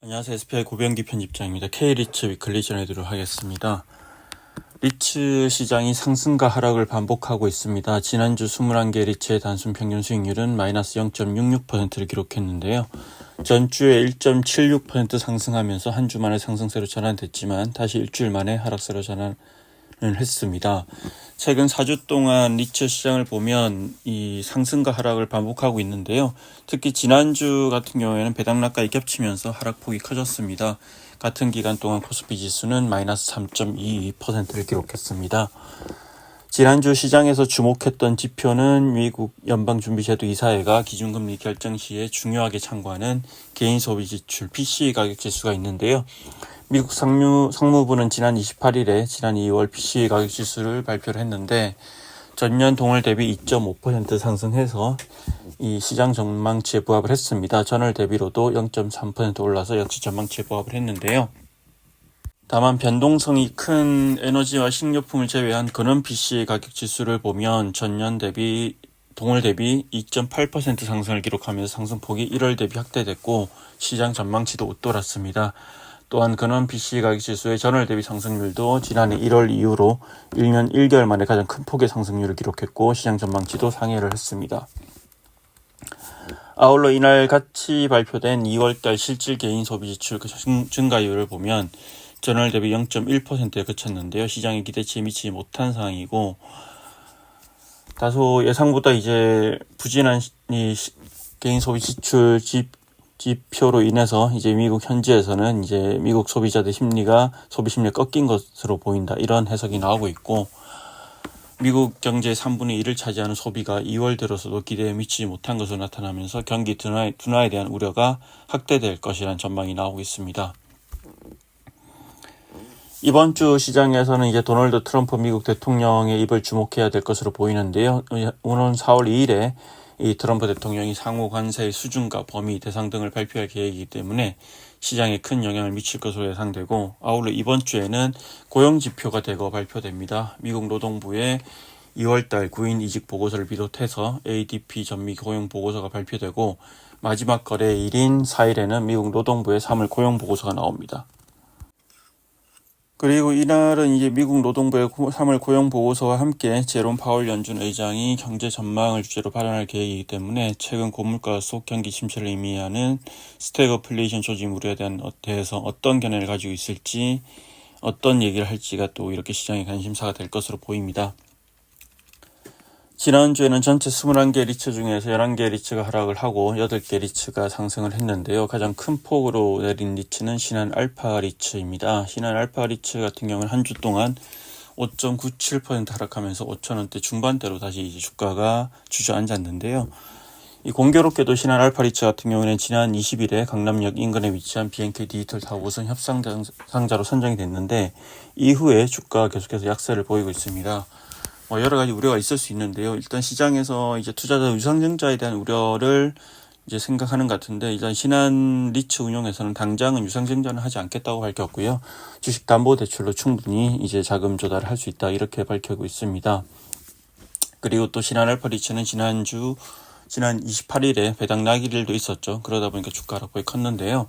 안녕하세요. SPI 고병기 편집장입니다. K리츠 위클리 전해드리도록 하겠습니다. 리츠 시장이 상승과 하락을 반복하고 있습니다. 지난주 21개 리츠의 단순 평균 수익률은 마이너스 0.66%를 기록했는데요. 전주에 1.76% 상승하면서 한 주 만에 상승세로 전환됐지만 다시 일주일 만에 하락세로 전환을 했습니다. 최근 4주 동안 리츠 시장을 보면 이 상승과 하락을 반복하고 있는데요. 특히 지난주 같은 경우에는 배당락과 겹치면서 하락폭이 커졌습니다. 같은 기간 동안 코스피 지수는 마이너스 3.22%를 기록했습니다. 지난주 시장에서 주목했던 지표는 미국 연방준비제도 이사회가 기준금리 결정 시에 중요하게 참고하는 개인소비지출 PCE 가격 지수가 있는데요. 미국 상무부는 지난 28일에 지난 2월 PCE 가격 지수를 발표를 했는데 전년 동월 대비 2.5% 상승해서 이 시장 전망치에 부합을 했습니다. 전월 대비로도 0.3% 올라서 역시 전망치에 부합을 했는데요. 다만 변동성이 큰 에너지와 식료품을 제외한 근원 PCE 가격 지수를 보면 전년 대비 동월 대비 2.8% 상승을 기록하면서 상승폭이 1월 대비 확대됐고 시장 전망치도 웃돌았습니다. 또한 근원 PCE 가격 지수의 전월 대비 상승률도 지난해 1월 이후로 1년 1개월 만에 가장 큰 폭의 상승률을 기록했고 시장 전망치도 상회를 했습니다. 아울러 이날 같이 발표된 2월달 실질 개인 소비 지출 증가율을 보면 전월 대비 0.1%에 그쳤는데요. 시장의 기대치에 미치지 못한 상황이고 다소 예상보다 이제 부진한 이 개인 소비 지출 지표로 인해서 이제 미국 현지에서는 이제 미국 소비자들 소비 심리가 꺾인 것으로 보인다. 이런 해석이 나오고 있고 미국 경제의 3분의 1을 차지하는 소비가 2월 들어서도 기대에 미치지 못한 것으로 나타나면서 경기 둔화에 대한 우려가 확대될 것이라는 전망이 나오고 있습니다. 이번 주 시장에서는 이제 도널드 트럼프 미국 대통령의 입을 주목해야 될 것으로 보이는데요. 오는 4월 2일에 이 트럼프 대통령이 상호 관세의 수준과 범위, 대상 등을 발표할 계획이기 때문에 시장에 큰 영향을 미칠 것으로 예상되고 아울러 이번 주에는 고용지표가 대거 발표됩니다. 미국 노동부의 2월달 구인 이직 보고서를 비롯해서 ADP 전미 고용 보고서가 발표되고 마지막 거래일인 4일에는 미국 노동부의 3월 고용 보고서가 나옵니다. 그리고 이날은 이제 미국 노동부의 3월 고용 보고서와 함께 제롬 파월 연준 의장이 경제 전망을 주제로 발언할 계획이기 때문에 최근 고물가 속 경기 침체를 의미하는 스태그플레이션 조짐 우려에 대해서 어떤 견해를 가지고 있을지 어떤 얘기를 할지가 또 이렇게 시장의 관심사가 될 것으로 보입니다. 지난주에는 전체 21개 리츠 중에서 11개 리츠가 하락을 하고 8개 리츠가 상승을 했는데요. 가장 큰 폭으로 내린 리츠는 신한 알파 리츠입니다. 신한 알파 리츠 같은 경우는 한 주 동안 5.97% 하락하면서 5,000원대 중반대로 다시 이제 주가가 주저앉았는데요. 이 공교롭게도 신한 알파 리츠 같은 경우는 지난 20일에 강남역 인근에 위치한 BNK 디지털 사업 우선 협상자로 선정이 됐는데 이후에 주가가 계속해서 약세를 보이고 있습니다. 여러 가지 우려가 있을 수 있는데요. 일단 시장에서 이제 투자자 유상증자에 대한 우려를 이제 생각하는 것 같은데 일단 신한 리츠 운용에서는 당장은 유상증자는 하지 않겠다고 밝혔고요. 주식 담보 대출로 충분히 이제 자금 조달을 할 수 있다 이렇게 밝히고 있습니다. 그리고 또 신한 알파 리츠는 지난 28일에 배당 나기일도 있었죠. 그러다 보니까 주가 하락폭이 컸는데요.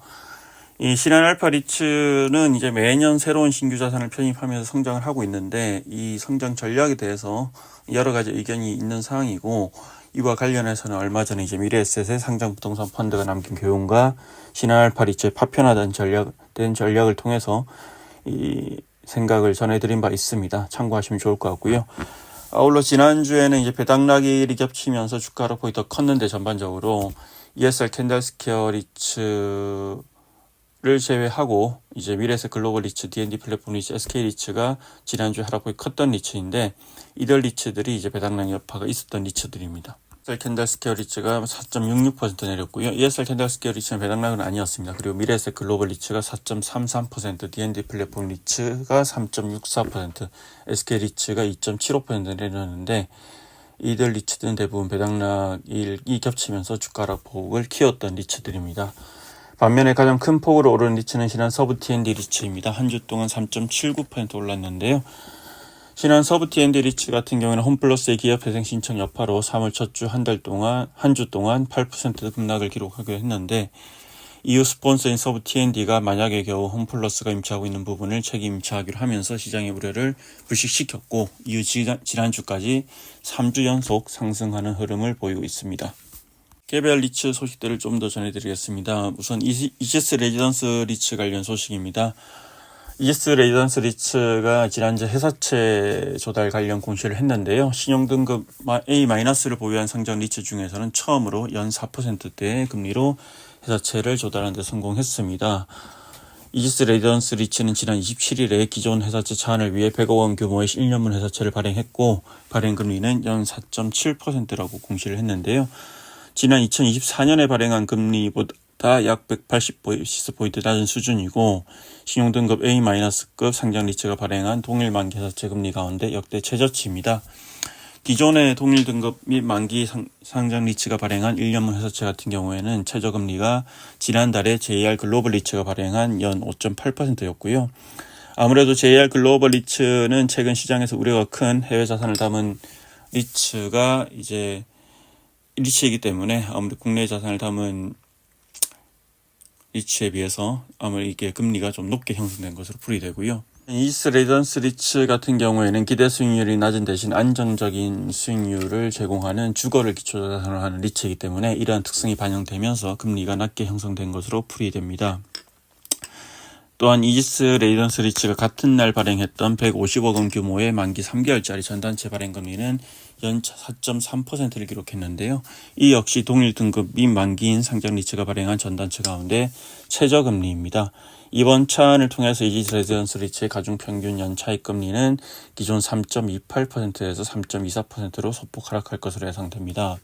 이 신한 알파 리츠는 이제 매년 새로운 신규 자산을 편입하면서 성장을 하고 있는데 이 성장 전략에 대해서 여러 가지 의견이 있는 상황이고 이와 관련해서는 얼마 전에 이제 미래에셋의 상장 부동산 펀드가 남긴 교훈과 신한 알파 리츠의 파편화된 전략을 통해서 이 생각을 전해드린 바 있습니다. 참고하시면 좋을 것 같고요. 아울러 지난주에는 이제 배당락일이 겹치면서 주가 하락폭이 더 컸는데 전반적으로 ESR 캔들스퀘어 리츠 를 제외하고 이제 미래에셋 글로벌 리츠, D&D 플랫폼 리츠, SK 리츠가 지난주에 하락폭이 컸던 리츠인데 이들 리츠들이 이제 배당락 여파가 있었던 리츠들입니다. ESR 캔들스퀘어 리츠가 4.66% 내렸고요. ESR 캔들스퀘어 리츠는 배당락은 아니었습니다. 그리고 미래에셋 글로벌 리츠가 4.33%, D&D 플랫폼 리츠가 3.64%, SK 리츠가 2.75% 내렸는데 이들 리츠들은 대부분 배당락이 겹치면서 주가 하락폭을 키웠던 리츠들입니다. 반면에 가장 큰 폭으로 오른 리츠는 신한 서브 T&D 리츠입니다. 한 주 동안 3.79% 올랐는데요. 신한 서브 T&D 리츠 같은 경우는 홈플러스의 기업회생 신청 여파로 3월 첫 주 한 주 동안 8% 급락을 기록하기로 했는데 EU 스폰서인 서브 T&D가 만약에 겨우 홈플러스가 임차하고 있는 부분을 책임지하기로 하면서 시장의 우려를 불식시켰고 이후 지난주까지 3주 연속 상승하는 흐름을 보이고 있습니다. 개별 리츠 소식들을 좀 더 전해드리겠습니다. 우선 이지스 레지던스 리츠 관련 소식입니다. 이지스 레지던스 리츠가 지난주 회사채 조달 관련 공시를 했는데요. 신용등급 A-를 보유한 상장 리츠 중에서는 처음으로 연 4%대의 금리로 회사채를 조달하는 데 성공했습니다. 이지스 레지던스 리츠는 지난 27일에 기존 회사채 차환을 위해 100억 원 규모의 1년물 회사채를 발행했고 발행금리는 연 4.7%라고 공시를 했는데요. 지난 2024년에 발행한 금리보다 약 180베이시스포인트 낮은 수준이고 신용등급 A-급 상장 리츠가 발행한 동일 만기 회사채 금리 가운데 역대 최저치입니다. 기존의 동일 등급 및 만기 상장 리츠가 발행한 1년물 회사채 같은 경우에는 최저금리가 지난달에 JR 글로벌 리츠가 발행한 연 5.8%였고요. 아무래도 JR 글로벌 리츠는 최근 시장에서 우려가 큰 해외 자산을 담은 리츠가 이제 리츠이기 때문에 아무래도 국내 자산을 담은 리츠에 비해서 아무래도 이게 금리가 좀 높게 형성된 것으로 풀이되고요. 이지스 레지던스 리츠 같은 경우에는 기대 수익률이 낮은 대신 안정적인 수익률을 제공하는 주거를 기초자산으로 하는 리츠이기 때문에 이러한 특성이 반영되면서 금리가 낮게 형성된 것으로 풀이됩니다. 또한 이지스 레지던스 리츠가 같은 날 발행했던 150억 원 규모의 만기 3개월짜리 전단체 발행 금리는 연차 4.3%를 기록했는데요. 이 역시 동일 등급 및 만기인 상장 리츠가 발행한 전단체 가운데 최저금리입니다. 이번 차환을 통해서 이지스 레지던스 리츠의 가중평균 연차익 금리는 기존 3.28%에서 3.24%로 소폭 하락할 것으로 예상됩니다.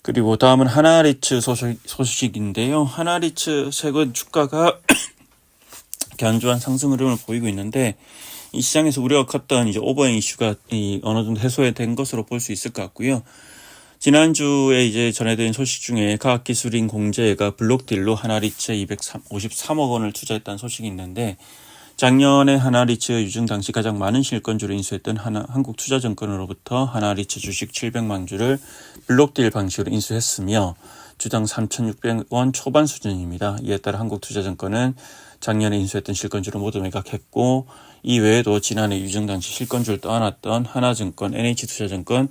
그리고 다음은 하나리츠 소식인데요. 하나리츠 최근 주가가 견조한 상승 흐름을 보이고 있는데 이 시장에서 우려가 컸던 이제 오버행 이슈가 어느 정도 해소된 것으로 볼 수 있을 것 같고요. 지난주에 이제 전해드린 소식 중에 과학기술인 공제가 블록딜로 하나리츠에 253억 원을 투자했다는 소식이 있는데 작년에 하나리츠 유증 당시 가장 많은 실권주를 인수했던 한국투자증권으로부터 하나리츠 주식 700만 주를 블록딜 방식으로 인수했으며 주당 3,600원 초반 수준입니다. 이에 따라 한국투자증권은 작년에 인수했던 실권주를 모두 매각했고 이 외에도 지난해 유증 당시 실권주를 떠안았던 하나증권, NH투자증권,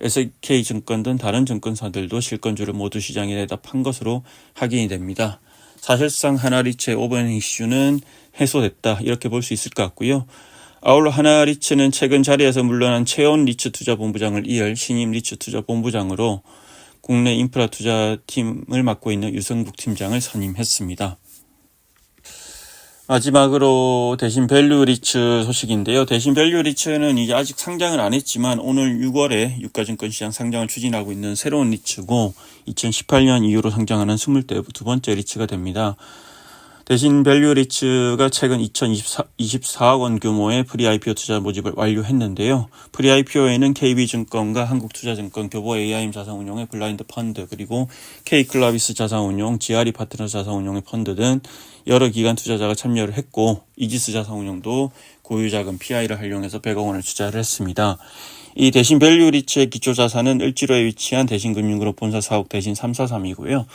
SK증권 등 다른 증권사들도 실권주를 모두 시장에 내다 판 것으로 확인이 됩니다. 사실상 하나리츠의 오버행 이슈는 해소됐다 이렇게 볼 수 있을 것 같고요. 아울러 하나리츠는 최근 자리에서 물러난 최온 리츠 투자본부장을 이을 신임 리츠 투자본부장으로 국내 인프라 투자팀을 맡고 있는 유성국 팀장을 선임했습니다. 마지막으로 대신 밸류 리츠 소식인데요. 대신 밸류 리츠는 이제 아직 상장을 안 했지만 오늘 6월에 유가증권 시장 상장을 추진하고 있는 새로운 리츠고 2018년 이후로 상장하는 20대 두 번째 리츠가 됩니다. 대신 밸류 리츠가 최근 24억 원 규모의 프리-IPO 투자 모집을 완료했는데요. 프리-IPO에는 KB증권과 한국투자증권, 교보 AIM 자산운용의 블라인드 펀드, 그리고 K클라비스 자산운용, GRE 파트너 자산운용의 펀드 등 여러 기관 투자자가 참여를 했고 이지스 자산운용도 고유자금 PI를 활용해서 100억 원을 투자를 했습니다. 이 대신 밸류 리츠의 기초자산은 을지로에 위치한 대신금융그룹 본사 사옥 대신 343이고요.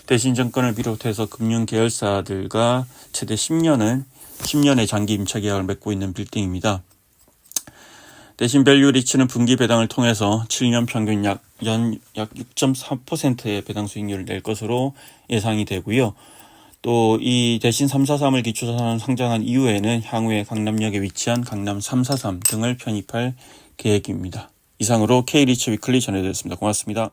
대신증권을 비롯해서 금융계열사들과 최대 10년의 장기 임차 계약을 맺고 있는 빌딩입니다. 대신 밸류 리츠는 분기 배당을 통해서 7년 평균 약 6.3%의 배당 수익률을 낼 것으로 예상이 되고요. 또 이 대신 343을 기초자산으로 상장한 이후에는 향후에 강남역에 위치한 강남 343 등을 편입할 계획입니다. 이상으로 K리츠 위클리 전해드렸습니다. 고맙습니다.